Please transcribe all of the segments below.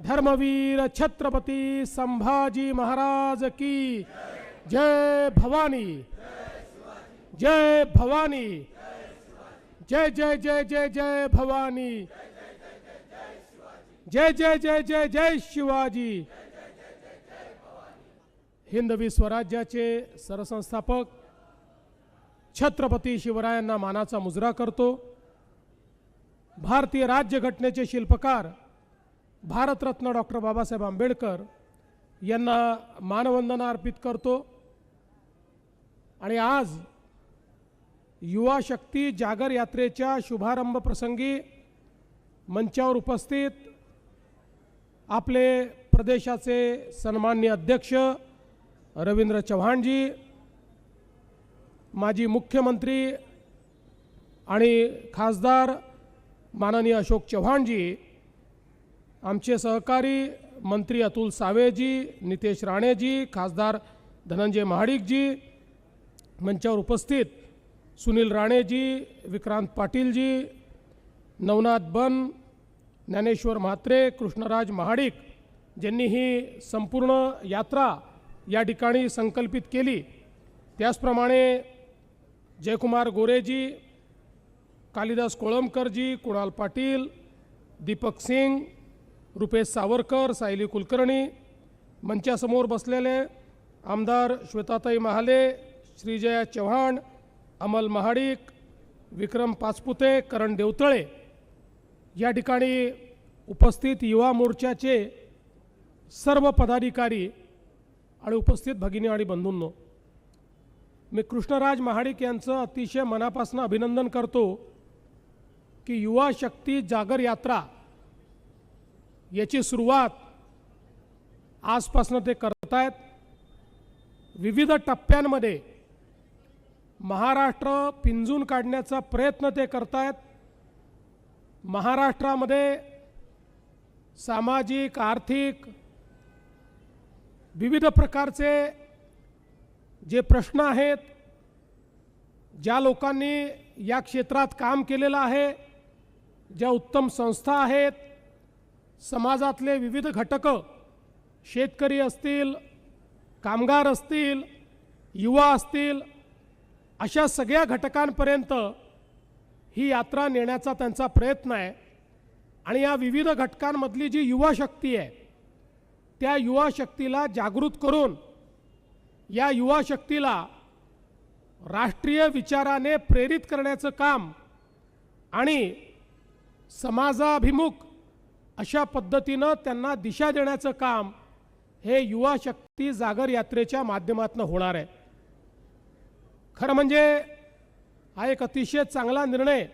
धर्मवीर छत्रपती संभाजी महाराज की जय भवानी, जय भवानी, जय जय जय जय जय भवानी, जय जय जय जय जय शिवाजी। हिंदवी स्वराज्याचे सरसंस्थापक छत्रपती शिवरायांना मानाचा मुजरा करतो। भारतीय राज्यघटनेचे शिल्पकार भारतरत्न डॉक्टर बाबासाहेब आंबेडकर यांना मानवंदना अर्पित करतो। आणि आज युवा शक्ती जागर यात्रेच्या शुभारंभ प्रसंगी मंचावर उपस्थित आपले प्रदेशाचे सन्माननीय अध्यक्ष रवींद्र चव्हाणजी, माजी मुख्यमंत्री आणि खासदार माननीय अशोक चव्हाणजी, आमचे सहकारी मंत्री अतुल सावेजी, नितेश राणेजी, खासदार धनंजय महाडिकजी, मंचावर उपस्थित सुनील राणेजी, विक्रांत पाटीलजी, नवनाथ बन, ज्ञानेश्वर म्हात्रे, कृष्णराज महाडिक ज्यांनी ही संपूर्ण यात्रा या ठिकाणी संकल्पित केली, त्याचप्रमाणे जयकुमार गोरेजी, कालिदास कोळंबकरजी, कुणाल पाटील, दीपक सिंग, रुपेश सावरकर, सायली कुलकर्णी, मंचासमोर बसलेले आमदार श्वेताताई महाले, श्रीजया चव्हाण, अमल महाडिक, विक्रम पाचपुते, करण देवतळे, या ठिकाणी उपस्थित युवा मोर्चाचे सर्व पदाधिकारी आणि उपस्थित भगिनी आणि बंधूंनो, मी कृष्णराज महाडिक यांचं अतिशय मनापासून अभिनंदन करतो की युवा शक्ती जागर यात्रा याची सुरुवात आजपासून ते करतायत। विविध टप्प्यांमध्ये महाराष्ट्र पिंजून काढण्याचा प्रयत्न ते करतायत। महाराष्ट्रामध्ये सामाजिक, आर्थिक विविध प्रकारचे जे प्रश्न आहेत, ज्या लोकांनी या क्षेत्रात काम केलेलं आहे, ज्या उत्तम संस्था आहेत, समाजातले विविध घटक, शेतकरी असतील, कामगार असतील, युवा असतील, अशा सगळ्या घटकांपर्यंत ही यात्रा नेण्याचा त्यांचा प्रयत्न आहे। आणि या विविध घटकांमधली जी युवा शक्ती आहे, त्या युवा शक्तीला जागृत करून या युवा शक्तीला राष्ट्रीय विचाराने प्रेरित करण्याचं काम आणि समाजाभिमुख अशा पद्धतीनं त्यांना दिशा देण्याचं काम हे युवा शक्ती जागर यात्रेच्या माध्यमातून होणार आहे। खरं म्हणजे हा एक अतिशय चांगला निर्णय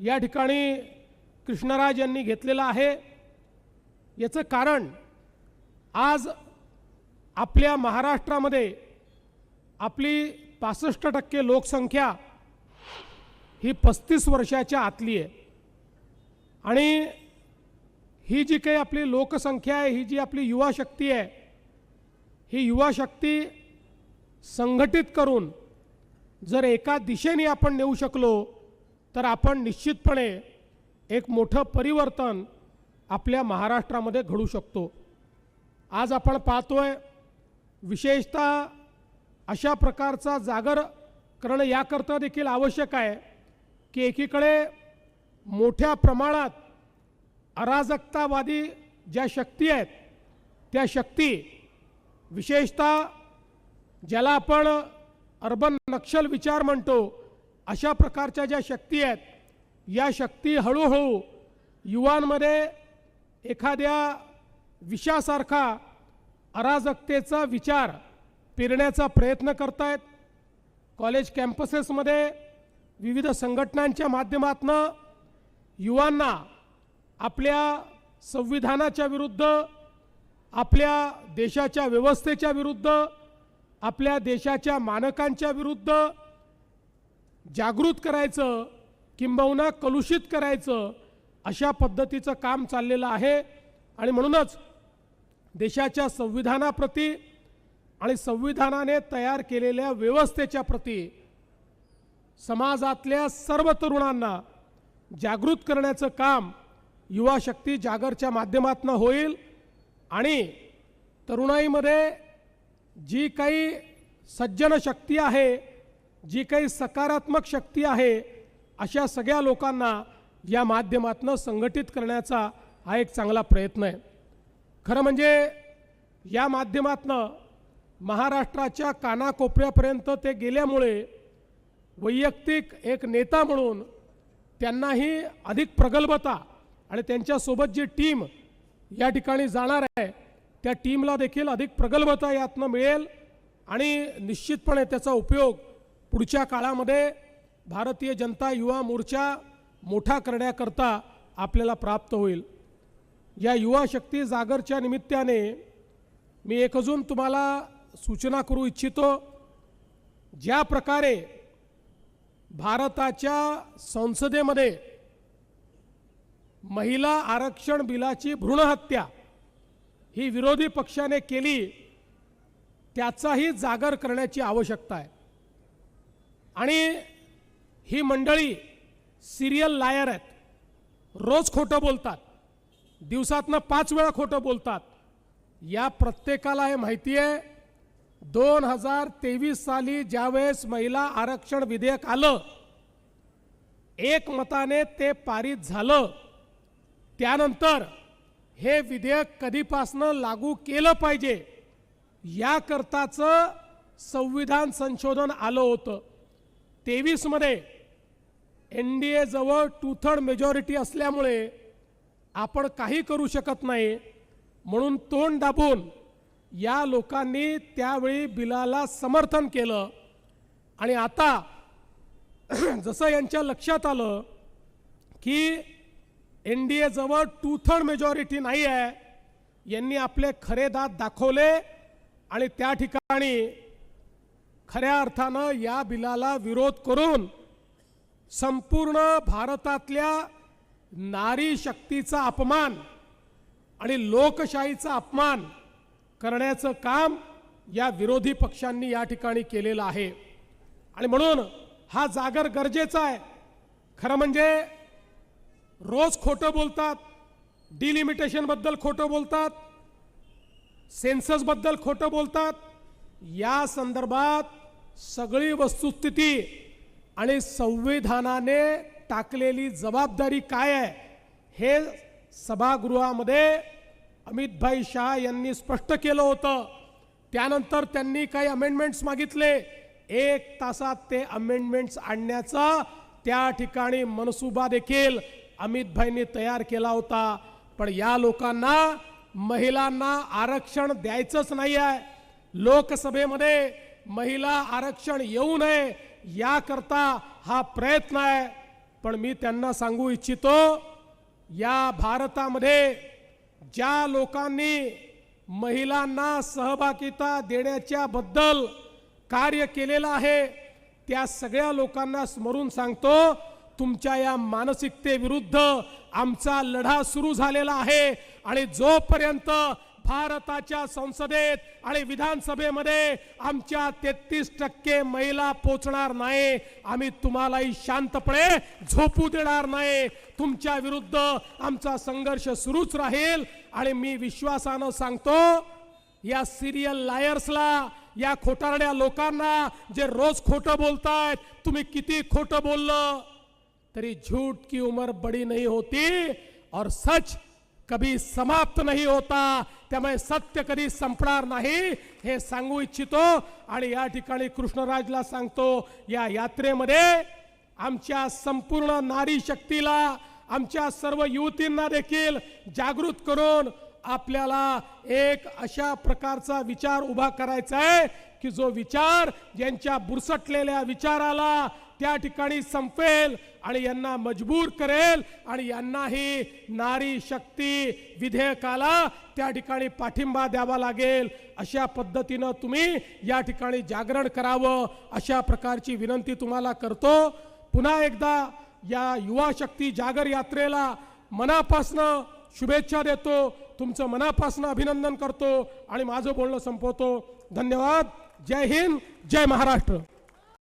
या ठिकाणी कृष्णराज यांनी घेतलेला आहे। याचं कारण आज आपल्या महाराष्ट्रामध्ये आपली 65% लोकसंख्या ही 35 वर्षाच्या आतली आहे। आणि ही जी काही आपली लोकसंख्या आहे, ही जी आपली युवा शक्ती आहे, ही युवा शक्ती संघटित करून जर एका दिशेने आपण नेऊ शकलो तर आपण निश्चितपणे एक मोठं परिवर्तन आपल्या महाराष्ट्रामध्ये घडू शकतो। आज आपण पाहतोय विशेषतः अशा प्रकारचा जागर करणं याकरता देखील आवश्यक आहे की एकीकडे मोठ्या प्रमाणात अराजकतावादी ज्या शक्ती आहेत, त्या शक्ती विशेषतः ज्याला आपण अर्बन नक्षल विचार म्हणतो, अशा प्रकारच्या ज्या शक्ती आहेत, या शक्ती हळूहळू युवांमध्ये एखाद्या विषासारखा अराजकतेचा विचार पेरण्याचा प्रयत्न करतायत। कॉलेज कॅम्पसेसमध्ये विविध संघटनांच्या माध्यमातून युवांना आपल्या संविधानाच्या विरुद्ध, आपल्या देशाच्या व्यवस्थेच्या विरुद्ध, आपल्या देशाच्या मानकांच्या विरुद्ध जागृत करायचं, किंबहुना कलुषित करायचं, अशा पद्धतीचं काम चाललेलं आहे। आणि म्हणूनच देशाच्या संविधानाप्रती आणि संविधानाने तयार केलेल्या व्यवस्थेच्या प्रती समाजातल्या सर्व तरुणांना जागृत करण्याचं काम युवा शक्ती जागरच्या माध्यमातून होईल आणि तरुणाईमध्ये जी काही सज्जन शक्ती आहे, जी काही सकारात्मक शक्ती आहे, अशा सगळ्या लोकांना या माध्यमातून संघटित करण्याचा हा एक चांगला प्रयत्न आहे। खरं म्हणजे या माध्यमातून महाराष्ट्राच्या कानाकोपऱ्यापर्यंत ते गेल्यामुळे वैयक्तिक एक नेता म्हणून त्यांनाही अधिक प्रगल्भता आणि त्यांच्यासोबत जी टीम या ठिकाणी जाणार आहे त्या टीमला देखील अधिक प्रगल्भता यातनं मिळेल आणि निश्चितपणे त्याचा उपयोग पुढच्या काळामध्ये भारतीय जनता युवा मोर्चा मोठा करण्याकरता आपल्याला प्राप्त होईल। या युवा शक्ती जागरच्या निमित्ताने मी एक अजून तुम्हाला सूचना करू इच्छितो। ज्या प्रकारे भारताच्या संसदेमध्ये महिला आरक्षण बिलाची भ्रूण हत्या ही विरोधी पक्षाने केली, त्याचाही जागर करण्याची आवश्यकता आहे। आणि ही मंडळी सिरियल लायर आहेत, रोज खोटं बोलतात, दिवसातनं 5 वेळा खोटं बोलतात। या प्रत्येकाला हे माहिती आहे 2023 साली ज्यावेळेस महिला आरक्षण विधेयक आलं, एकमताने ते पारित झालं, त्यानंतर हे विधेयक कधीपासनं लागू केलं पाहिजे याकरताचं संविधान संशोधन आलं होतं। 23 मध्ये NDA जवळ 2/3 मेजॉरिटी असल्यामुळे आपण काही करू शकत नाही, म्हणून तोंड दाबून या लोकांनी त्यावेळी बिलाला समर्थन केलं। आणि आता जसं यांच्या लक्षात आलं की NDA जवळ 2/3 मेजॉरिटी नाही आहे, यांनी आपले खरे दात दाखवले आणि त्या ठिकाणी खऱ्या अर्थानं या बिलाला विरोध करून संपूर्ण भारतातल्या नारी शक्तीचा अपमान आणि लोकशाहीचा अपमान करण्याचं काम या विरोधी पक्षांनी या ठिकाणी केलेलं आहे। आणि म्हणून हा जागर गरजेचा आहे। खरं म्हणजे रोज खोटं बोलतात, डिलिमिटेशन बद्दल खोटं बोलतात, सेन्सस बद्दल खोटं बोलतात। या संदर्भात सगळी वस्तुस्थिती आणि संविधानाने टाकलेली जबाबदारी काय आहे हे सभागृहामध्ये अमित शाह यांनी स्पष्ट केलं होतं। त्यानंतर त्यांनी काही अमेंडमेंट्स मागितले, 1 तासात ते अमेंडमेंट्स आणण्याचा त्या ठिकाणी मनसुबा देखील अमित तयार केला होता। पण या लोकांना महिलांना आरक्षण द्यायचंच नाही आहे। लोकसभेमध्ये महिला आरक्षण येऊ नये याकरता हा प्रयत्न आहे। पण मी त्यांना सांगू इच्छितो, या भारतामध्ये ज्या लोकांनी महिलांना सहभागिता देण्याच्या बद्दल कार्य केलेलं आहे त्या सगळ्या लोकांना स्मरून सांगतो, तुमच्या या मानसिकतेविरुद्ध आमचा लढा सुरू झालेला आहे। आणि जोपर्यंत भारताच्या संसदेत आणि विधानसभेमध्ये आमच्या 33% महिला पोचणार नाही, आम्ही तुम्हालाही शांतपणे झोपू देणार नाही। तुमच्या विरुद्ध आमचा संघर्ष सुरूच राहील। आणि मी विश्वासानं सांगतो, या सिरियल लायर्सला, या खोटारड्या लोकांना जे रोज खोटं बोलतायत, तुम्ही किती खोटं बोललं तरी झूठ की उम्र बड़ी नहीं होती और सच कभी समाप्त नहीं होता। त्यामुळे सत्य कधी संपणार नाही हे सांगू इच्छितो। आणि या ठिकाणी कृष्णराजला सांगतो, या यात्रेमध्ये आमच्या संपूर्ण नारी शक्तीला, आमच्या सर्व युवतींना देखील जागृत करून आपल्याला एक अशा प्रकारचा विचार उभा करायचा आहे की जो विचार यांच्या बुरसटलेल्या विचाराला त्या ठिकाणी संपेल आणि यांना मजबूर करेल आणि यांनाही नारी शक्ती विधेयकाला त्या ठिकाणी पाठिंबा द्यावा लागेल। अशा पद्धतीनं तुम्ही या ठिकाणी जागरण करावं, अशा प्रकारची विनंती तुम्हाला करतो। पुन्हा एकदा या युवा शक्ती जागर यात्रेला मनापासनं शुभेच्छा देतो, तुमचं मनापासनं अभिनंदन करतो आणि माझं बोलणं संपवतो। धन्यवाद। जय हिंद, जय महाराष्ट्र।